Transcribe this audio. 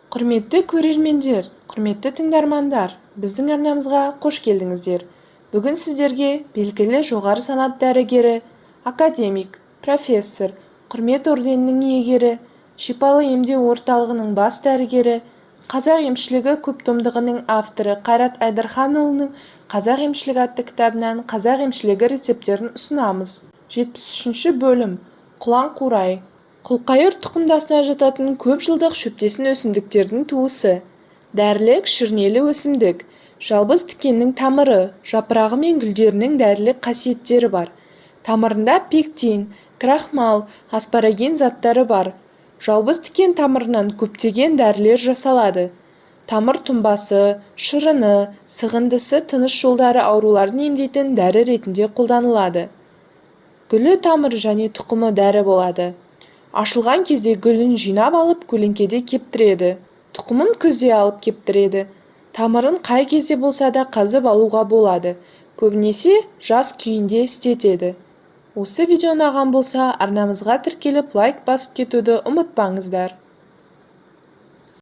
Құрметті көрермендер, құрметті тыңдармандар, біздің арнамызға қош келдіңіздер. Бүгін сіздерге белгілі жоғары санат дәрігері, академик, профессор, құрмет орденінің иегері, шипалы емдеу орталығының бас дәрігері, қазақ емшілігі көптомдығының авторы Қайрат Айдарханұлының «Қазақ емшілігі» атты кітабынан қазақ емшілігі рецепттерін ұсынамыз. 73-ші бөлім. Құлан-қурай. Құлқайыр тұқымдасына жататын көп жылдық шөптесін өсімдіктердің туысы. Дәрілік шірнелі өсімдік. Жалбыз тікеннің тамыры, жапырағы мен гүлдерінің дәрілік қасиеттері бар. Тамырында пектин, крахмал, аспараген заттары бар. Жалбыз тікен тамырынан көптеген дәрілер жасалады. Тамыр тұнбасы, шырыны, сығындысы тыныс жолдары ауруларын емдейтін дәрі ретінде қолданылады. Гүлі тамыр және тұқымы дәрі болады. Ашылған кезде гүлін жинап алып көлеңкеде кептіреді. Тұқымын күзде алып кептіреді. Тамырын қай кезде болса да қазып алуға болады. Көбінесе жас күйінде істетеді. Осы видео ұнаған болса, арнамызға тіркеліп лайк басып кетуді ұмытпаңыздар.